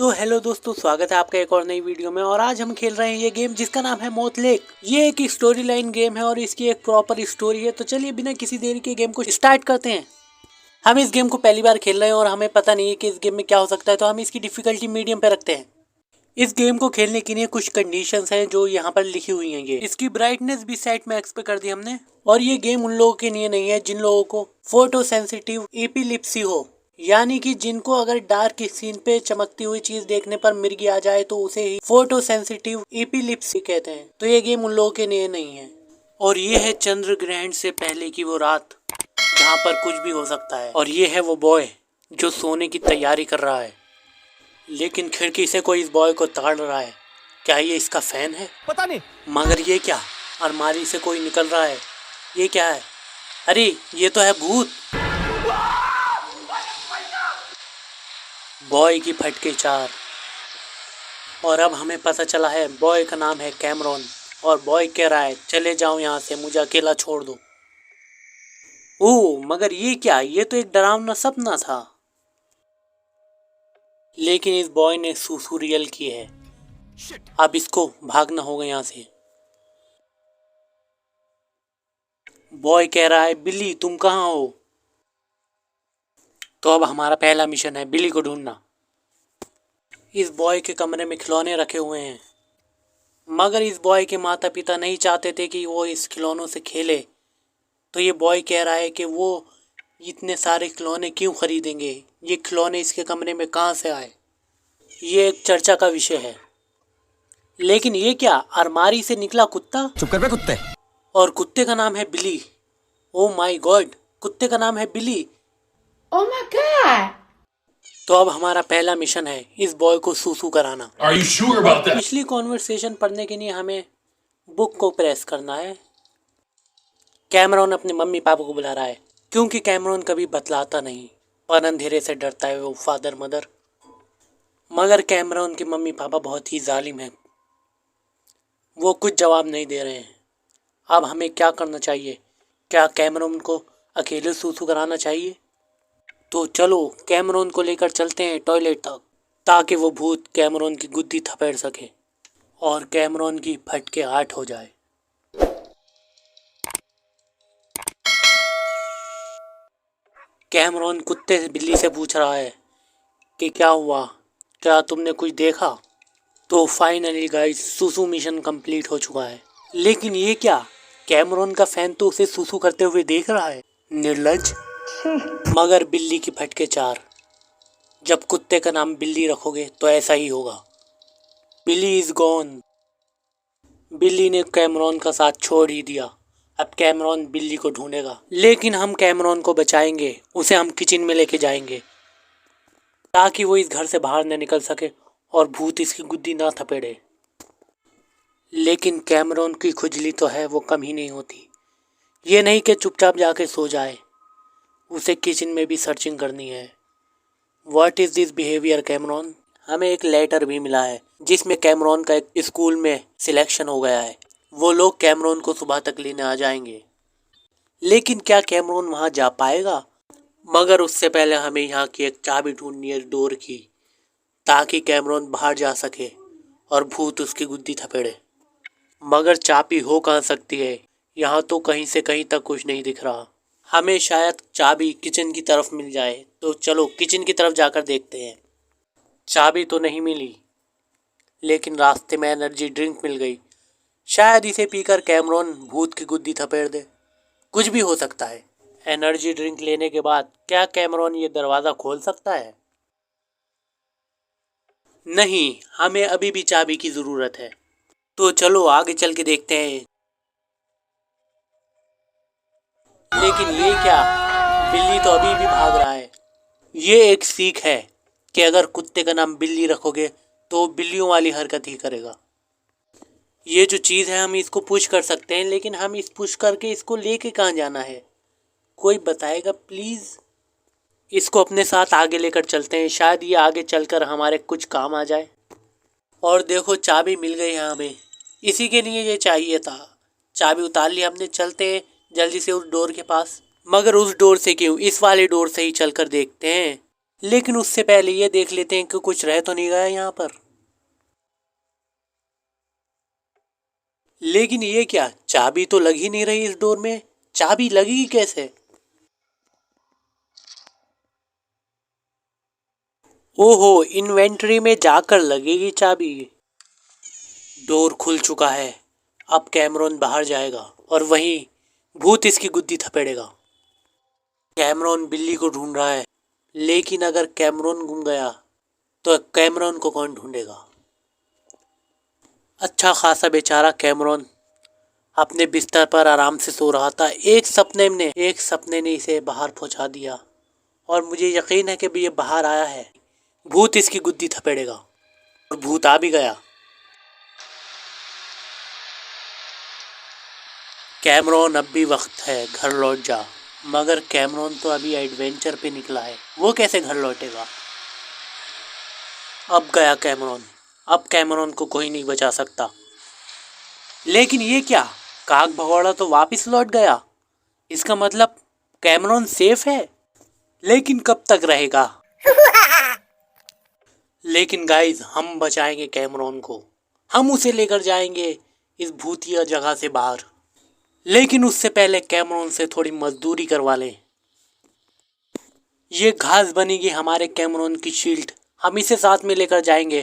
तो हेलो दोस्तों, स्वागत है आपका एक और नई वीडियो में। और आज हम खेल रहे हैं ये गेम जिसका नाम है मौत लेक। ये एक स्टोरी लाइन गेम है और इसकी एक प्रॉपर स्टोरी है। तो चलिए बिना किसी देरी के गेम को स्टार्ट करते हैं। हम इस गेम को पहली बार खेल रहे हैं और हमें पता नहीं है कि इस गेम में क्या हो सकता है, तो हम इसकी डिफिकल्टी मीडियम पे रखते हैं। इस गेम को खेलने के लिए कुछ कंडीशंस हैं जो यहाँ पर लिखी हुई हैं। ये इसकी ब्राइटनेस भी सेट मैक्स पे कर दी हमने। और ये गेम उन लोगों के लिए नहीं है जिन लोगों को फोटो सेंसिटिव एपिलिप्सी हो, यानी कि जिनको अगर डार्क स्क्रीन पे चमकती हुई चीज देखने पर मिर्गी आ जाए तो उसे ही फोटो सेंसिटिव एपिलिप्सी कहते हैं। तो ये गेम उन लोगों के लिए नहीं है। और ये है चंद्र ग्रहण से पहले की वो रात जहाँ पर कुछ भी हो सकता है। और ये है वो बॉय जो सोने की तैयारी कर रहा है, लेकिन खिड़की से कोई इस बॉय को ताड़ रहा है। क्या ये इसका फैन है? पता नहीं। मगर ये क्या, अलमारी से कोई निकल रहा है। ये क्या है? अरे ये तो है भूत। बॉय की फटके 4। और अब हमें पता चला है बॉय का नाम है कैमरॉन। और बॉय कह रहा है चले जाओ यहाँ से, मुझे अकेला छोड़ दो। ओह मगर ये क्या, ये तो एक डरावना सपना था। लेकिन इस बॉय ने सूसू रियल की है। अब इसको भागना होगा यहाँ से। बॉय कह रहा है बिल्ली तुम कहाँ हो? तो अब हमारा पहला मिशन है बिल्ली को ढूंढना। इस बॉय के कमरे में खिलौने रखे हुए हैं, मगर इस बॉय के माता पिता नहीं चाहते थे कि वो इस खिलौनों से खेले। तो ये बॉय कह रहा है कि वो इतने सारे खिलौने क्यों खरीदेंगे, ये खिलौने इसके कमरे में कहाँ से आए। ये एक चर्चा का विषय है। लेकिन ये क्या, अलमारी से निकला कुत्ता। चुप कर बे कुत्ते। और कुत्ते का नाम है बिली। ओह माय गॉड, कुत्ते का नाम है बिली। Oh my god! तो अब हमारा पहला मिशन है इस बॉय को सूसू कराना। Are you sure about that? पिछली कॉन्वर्सेशन पढ़ने के लिए हमें बुक को प्रेस करना है। कैमरॉन अपने मम्मी पापा को बुला रहा है, क्योंकि कैमरॉन कभी बतलाता नहीं और अंधेरे से डरता है वो फादर मदर। मगर कैमरॉन के मम्मी पापा बहुत ही जालिम हैं, वो कुछ जवाब नहीं दे रहे हैं। अब हमें क्या करना चाहिए? क्या कैमरॉन को अकेले सूसू कराना चाहिए? तो चलो कैमरॉन को लेकर चलते हैं टॉयलेट तक, ताकि वो भूत कैमरॉन की गुद्दी थपेड़ सके और कैमरॉन की फटके 8 हो जाए। कैमरॉन कुत्ते से बिल्ली से पूछ रहा है कि क्या हुआ, क्या तुमने कुछ देखा? तो फाइनली गाइस सूसू मिशन कंप्लीट हो चुका है। लेकिन ये क्या, कैमरॉन का फैन तो उसे सूसू करते हुए देख रहा है, निर्लज्ज। मगर बिल्ली की फटके 4। जब कुत्ते का नाम बिल्ली रखोगे तो ऐसा ही होगा। बिल्ली इज गॉन। बिल्ली ने कैमरॉन का साथ छोड़ ही दिया। अब कैमरॉन बिल्ली को ढूंढेगा, लेकिन हम कैमरॉन को बचाएंगे। उसे हम किचन में लेके जाएंगे ताकि वो इस घर से बाहर न निकल सके और भूत इसकी गुद्दी ना थपेड़े। लेकिन कैमरॉन की खुजली तो है, वो कम ही नहीं होती। ये नहीं कि चुपचाप जाके सो जाए, उसे किचन में भी सर्चिंग करनी है। What is this behaviour Cameron? हमें एक लेटर भी मिला है जिसमें कैमरॉन का एक स्कूल में सिलेक्शन हो गया है। वो लोग कैमरॉन को सुबह तक लेने आ जाएंगे। लेकिन क्या कैमरॉन वहां जा पाएगा? मगर उससे पहले हमें यहाँ की एक चाबी ढूंढनी है डोर की, ताकि कैमरॉन बाहर जा सके और भूत उसकी गुद्दी थपेड़े। मगर चाबी हो कहाँ सकती है? यहाँ तो कहीं से कहीं तक कुछ नहीं दिख रहा। हमें शायद चाबी किचन की तरफ मिल जाए, तो चलो किचन की तरफ जाकर देखते हैं। चाबी तो नहीं मिली, लेकिन रास्ते में एनर्जी ड्रिंक मिल गई। शायद इसे पीकर कैमरॉन भूत की गुद्दी थपेड़ दे, कुछ भी हो सकता है। एनर्जी ड्रिंक लेने के बाद क्या कैमरॉन ये दरवाज़ा खोल सकता है? नहीं, हमें अभी भी चाबी की ज़रूरत है। तो चलो आगे चल के देखते हैं। लेकिन ये क्या, बिल्ली तो अभी भी भाग रहा है। ये एक सीख है कि अगर कुत्ते का नाम बिल्ली रखोगे तो बिल्लियों वाली हरकत ही करेगा। ये जो चीज़ है हम इसको पुश कर सकते हैं, लेकिन हम इस पुश करके इसको लेके कहाँ जाना है? कोई बताएगा प्लीज़? इसको अपने साथ आगे लेकर चलते हैं, शायद ये आगे चलकर हमारे कुछ काम आ जाए। और देखो चाबी मिल गई है हमें, इसी के लिए ये चाहिए था। चाबी उतार ली हमने, चलते हैं जल्दी से उस डोर के पास। मगर उस डोर से क्यों, इस वाले डोर से ही चलकर देखते हैं। लेकिन उससे पहले ये देख लेते हैं कि कुछ रह तो नहीं गया यहाँ पर। लेकिन ये क्या, चाबी तो लग ही नहीं रही इस डोर में। चाबी लगेगी कैसे? ओहो, इन्वेंटरी में जाकर लगेगी चाबी। डोर खुल चुका है। अब कैमरॉन बाहर जाएगा और वहीं भूत इसकी गुद्दी थपेड़ेगा। कैमरॉन बिल्ली को ढूंढ रहा है, लेकिन अगर कैमरॉन गुम गया तो कैमरॉन को कौन ढूंढेगा? अच्छा खासा बेचारा कैमरॉन अपने बिस्तर पर आराम से सो रहा था। एक सपने ने इसे बाहर पहुंचा दिया और मुझे यकीन है कि ये बाहर आया है। भूत इसकी गुद्दी थपेड़ेगा और भूत आ भी गया। कैमरॉन, अब भी वक्त है, घर लौट जा। मगर कैमरॉन तो अभी एडवेंचर पे निकला है, वो कैसे घर लौटेगा? अब गया कैमरॉन। अब कैमरॉन को कोई नहीं बचा सकता। लेकिन ये क्या, काग भगोड़ा तो वापस लौट गया। इसका मतलब कैमरॉन सेफ है। लेकिन कब तक रहेगा? लेकिन गाइस, हम बचाएंगे कैमरॉन को। हम उसे लेकर जाएंगे इस भूतिया जगह से बाहर। लेकिन उससे पहले कैमरॉन से थोड़ी मजदूरी करवा लें। ये घास बनेगी हमारे कैमरॉन की शील्ड। हम इसे साथ में लेकर जाएंगे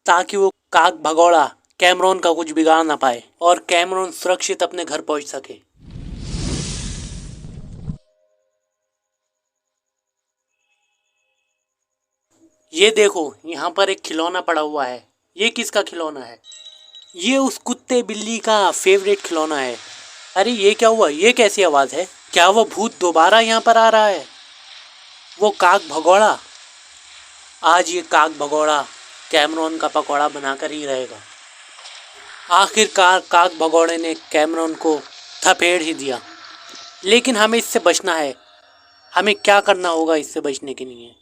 ताकि वो काग भगोड़ा कैमरॉन का कुछ बिगाड़ ना पाए और कैमरॉन सुरक्षित अपने घर पहुंच सके। ये देखो, यहाँ पर एक खिलौना पड़ा हुआ है। ये किसका खिलौना है? ये उस कुत्ते बिल्ली का फेवरेट खिलौना है। अरे ये क्या हुआ? ये कैसी आवाज़ है? क्या वो भूत दोबारा यहाँ पर आ रहा है? वो काग भगोड़ा। आज ये काग भगोड़ा कैमरॉन का पकौड़ा बनाकर ही रहेगा। आखिरकार काग भगोड़े ने कैमरॉन को थपेड़ ही दिया। लेकिन हमें इससे बचना है। हमें क्या करना होगा इससे बचने के लिए?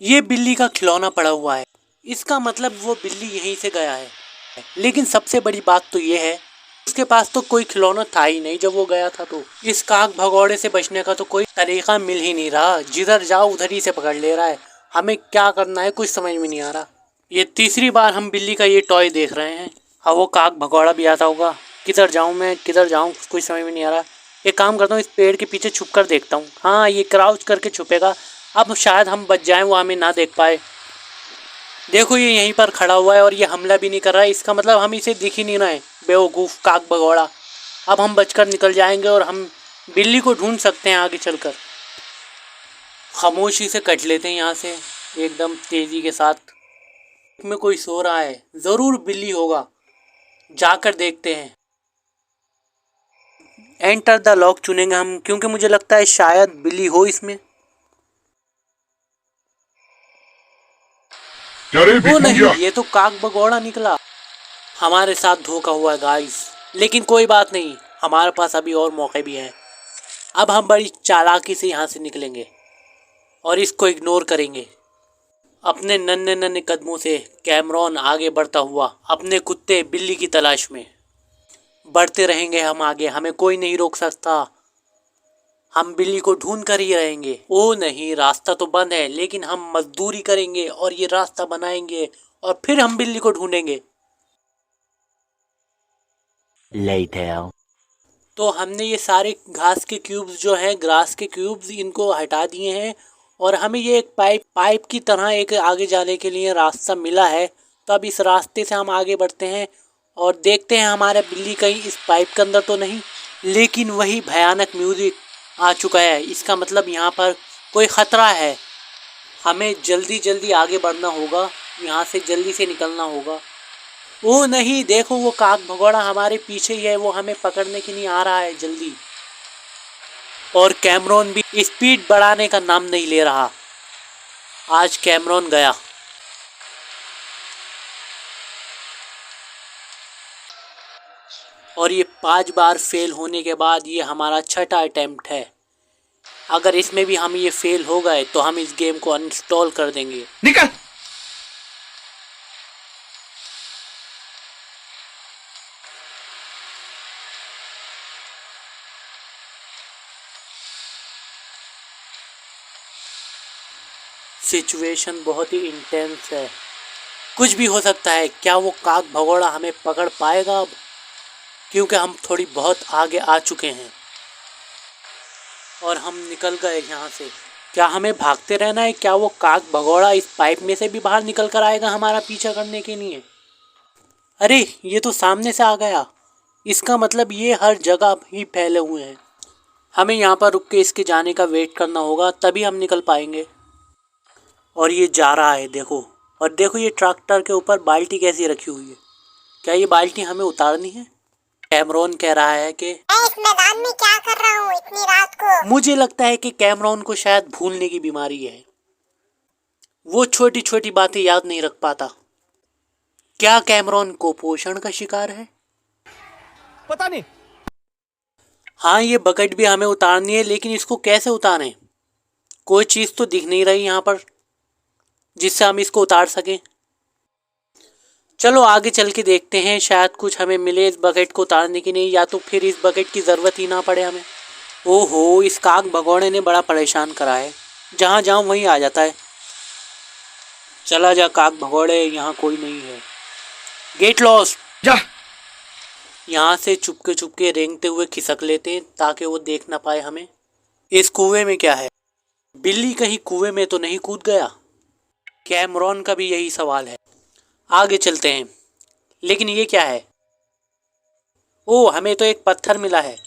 ये बिल्ली का खिलौना पड़ा हुआ है। इसका मतलब वो बिल्ली यहीं से गया है। लेकिन सबसे बड़ी बात तो ये है, उसके पास तो कोई खिलौना था ही नहीं जब वो गया था। तो इस काग भगौड़े से बचने का तो कोई तरीका मिल ही नहीं रहा। जिधर जाओ उधर ही से पकड़ ले रहा है। हमें क्या करना है कुछ समझ में नहीं आ रहा। ये तीसरी बार हम बिल्ली का ये टॉय देख रहे हैं। हाँ, वो काग भगौड़ा भी आता होगा। किधर जाऊँ मैं, किधर जाऊँ, कुछ समझ में नहीं आ रहा। एक काम करता हूँ, इस पेड़ के पीछे छुप कर देखता हूँ। हाँ, ये क्राउच करके छुपेगा। अब शायद हम बच जाएं, वो हमें ना देख पाए। देखो, ये यहीं पर खड़ा हुआ है और ये हमला भी नहीं कर रहा है। इसका मतलब हम इसे दिख ही नहीं रहे। बेवकूफ़ काग भगौड़ा। अब हम बचकर निकल जाएंगे और हम बिल्ली को ढूंढ सकते हैं आगे चलकर। खामोशी से कट लेते हैं यहाँ से, एकदम तेज़ी के साथ। में कोई सो रहा है, ज़रूर बिल्ली होगा। जाकर देखते हैं। एंटर द लॉक चुनेंगे हम, क्योंकि मुझे लगता है शायद बिल्ली हो इसमें। अरे वो नहीं, भिखमंगिया, ये तो काग भगौड़ा निकला। हमारे साथ धोखा हुआ है गाइस। लेकिन कोई बात नहीं, हमारे पास अभी और मौके भी हैं। अब हम बड़ी चालाकी से यहाँ से निकलेंगे और इसको इग्नोर करेंगे। अपने नन्हे नन्हे कदमों से कैमरॉन आगे बढ़ता हुआ अपने कुत्ते बिल्ली की तलाश में। बढ़ते रहेंगे हम आगे, हमें कोई नहीं रोक सकता। हम बिल्ली को ढूंढ कर ही रहेंगे। ओ नहीं, रास्ता तो बंद है, लेकिन हम मजदूरी करेंगे और ये रास्ता बनाएंगे और फिर हम बिल्ली को ढूंढेंगे। Later. तो हमने ये सारे घास के क्यूब्स जो हैं, ग्रास के क्यूब्स, इनको हटा दिए हैं और हमें ये एक पाइप की तरह एक आगे जाने के लिए रास्ता मिला है। तो अब इस रास्ते से हम आगे बढ़ते हैं और देखते हैं हमारा बिल्ली कहीं इस पाइप के अंदर तो नहीं। लेकिन वही भयानक म्यूजिक आ चुका है। इसका मतलब यहाँ पर कोई ख़तरा है। हमें जल्दी जल्दी आगे बढ़ना होगा, यहाँ से जल्दी से निकलना होगा। ओ नहीं, देखो वो काग भगोड़ा हमारे पीछे ही है। वो हमें पकड़ने के लिए आ रहा है जल्दी। और कैमरॉन भी स्पीड बढ़ाने का नाम नहीं ले रहा। आज कैमरॉन गया। और ये 5 बार फेल होने के बाद ये हमारा छठा अटेम्प्ट है। अगर इसमें भी हम ये फेल हो गए तो हम इस गेम को अनइंस्टॉल कर देंगे। निकल। सिचुएशन बहुत ही इंटेंस है, कुछ भी हो सकता है। क्या वो काग भगोड़ा हमें पकड़ पाएगा अब? क्योंकि हम थोड़ी बहुत आगे आ चुके हैं और हम निकल गए यहाँ से। क्या हमें भागते रहना है? क्या वो काग भगोड़ा इस पाइप में से भी बाहर निकल कर आएगा हमारा पीछा करने के लिए? अरे ये तो सामने से आ गया, इसका मतलब ये हर जगह ही फैले हुए हैं। हमें यहाँ पर रुक के इसके जाने का वेट करना होगा, तभी हम निकल पाएंगे। और ये जा रहा है, देखो। और देखो ये ट्रैक्टर के ऊपर बाल्टी कैसी रखी हुई है। क्या ये बाल्टी हमें उतारनी है? कैमरॉन कह रहा है कि मैं इस मैदान में क्या कर रहा हूँ इतनी रात को? मुझे लगता है कि कैमरॉन को शायद भूलने की बीमारी है, वो छोटी छोटी बातें याद नहीं रख पाता। क्या कैमरॉन कुपोषण का शिकार है? पता नहीं। हाँ, ये बकेट भी हमें उतारनी है, लेकिन इसको कैसे उतारें? कोई चीज़ तो दिख नहीं रही यहाँ पर जिससे हम इसको उतार सकें। चलो आगे चल के देखते हैं, शायद कुछ हमें मिले इस बकेट को उतारने की। नहीं, या तो फिर इस बकेट की ज़रूरत ही ना पड़े हमें। ओहो, इस काग भगोड़े ने बड़ा परेशान करा है, जहाँ जाऊँ वहीं आ जाता है। चला जा काग भगोड़े, यहाँ कोई नहीं है। Get lost. जा। यहाँ से चुपके रेंगते हुए खिसक लेते हैं ताकि वो देख ना पाए हमें। इस कुएं में क्या है? बिल्ली कहीं कुएं में तो नहीं कूद गया? कैमरॉन का भी यही सवाल है। आगे चलते हैं। लेकिन ये क्या है? ओह, हमें तो एक पत्थर मिला है।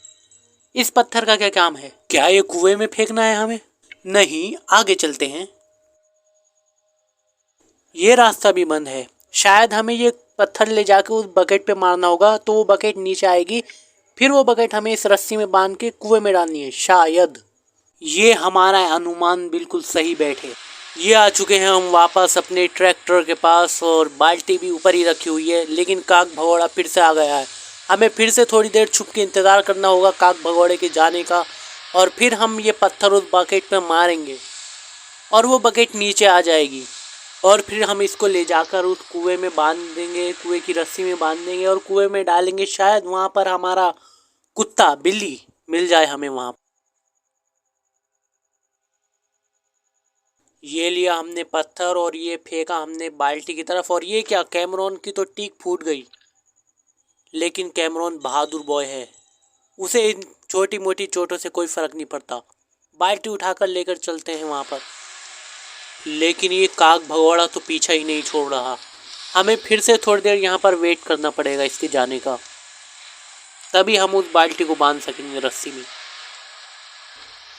इस पत्थर का क्या काम है? क्या ये कुएं में फेंकना है हमें? नहीं, आगे चलते हैं। ये रास्ता भी बंद है। शायद हमें ये पत्थर ले जाकर उस बकेट पे मारना होगा, तो वो बकेट नीचे आएगी, फिर वो बकेट हमें इस रस्सी में बांध के कुएं में डालनी है शायद। ये हमारा अनुमान बिल्कुल सही बैठे। ये आ चुके हैं हम वापस अपने ट्रैक्टर के पास, और बाल्टी भी ऊपर ही रखी हुई है। लेकिन काग भगोड़ा फिर से आ गया है। हमें फिर से थोड़ी देर छुप के इंतज़ार करना होगा काग भगोड़े के जाने का, और फिर हम ये पत्थर उस बकेट पे मारेंगे और वो बकेट नीचे आ जाएगी, और फिर हम इसको ले जाकर उस कुएं में बांध देंगे, कुएं की रस्सी में बांध देंगे और कुएं में डालेंगे। शायद वहाँ पर हमारा कुत्ता बिल्ली मिल जाए हमें वहाँ। ये लिया हमने पत्थर और ये फेंका हमने बाल्टी की तरफ। और ये क्या? कैमरॉन की तो टीक फूट गई। लेकिन कैमरॉन बहादुर बॉय है, उसे इन छोटी मोटी चोटों से कोई फ़र्क नहीं पड़ता। बाल्टी उठाकर लेकर चलते हैं वहाँ पर। लेकिन ये काग भगोड़ा तो पीछा ही नहीं छोड़ रहा। हमें फिर से थोड़ी देर यहाँ पर वेट करना पड़ेगा इसके जाने का, तभी हम उस बाल्टी को बांध सकेंगे रस्सी में।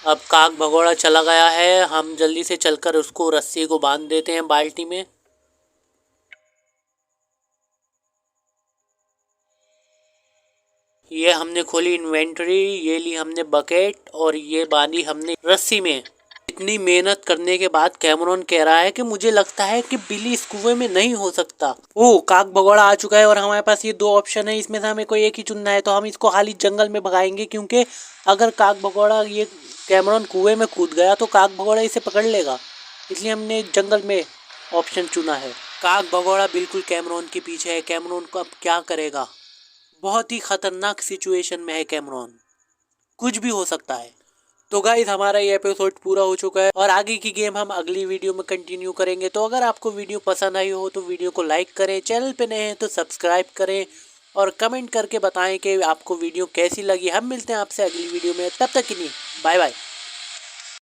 अब काग भगोड़ा चला गया है, हम जल्दी से चलकर उसको रस्सी को बांध देते हैं बाल्टी में। ये हमने खोली इन्वेंटरी, ये ली हमने बकेट और ये बांधी हमने रस्सी में। इतनी मेहनत करने के बाद कैमरॉन कह रहा है कि मुझे लगता है कि बिल्ली इस कुएं में नहीं हो सकता। ओह, काग भगोड़ा आ चुका है और हमारे पास ये दो ऑप्शन है, इसमें से हमें कोई एक ही चुनना है। तो हम इसको हाल ही जंगल में भगाएंगे, क्योंकि अगर काग भगोड़ा ये कैमरॉन कुएं में कूद गया तो काग भगोड़ा इसे पकड़ लेगा, इसलिए हमने जंगल में ऑप्शन चुना है। काग भगोड़ा बिल्कुल कैमरॉन के पीछे है। कैमरॉन को अब क्या करेगा? बहुत ही खतरनाक सिचुएशन में है कैमरॉन, कुछ भी हो सकता है। तो गाइस, हमारा ये एपिसोड पूरा हो चुका है और आगे की गेम हम अगली वीडियो में कंटिन्यू करेंगे। तो अगर आपको वीडियो पसंद आई हो तो वीडियो को लाइक करें, चैनल पे नए हैं तो सब्सक्राइब करें और कमेंट करके बताएं कि आपको वीडियो कैसी लगी। हम मिलते हैं आपसे अगली वीडियो में, तब तक के लिए बाय बाय।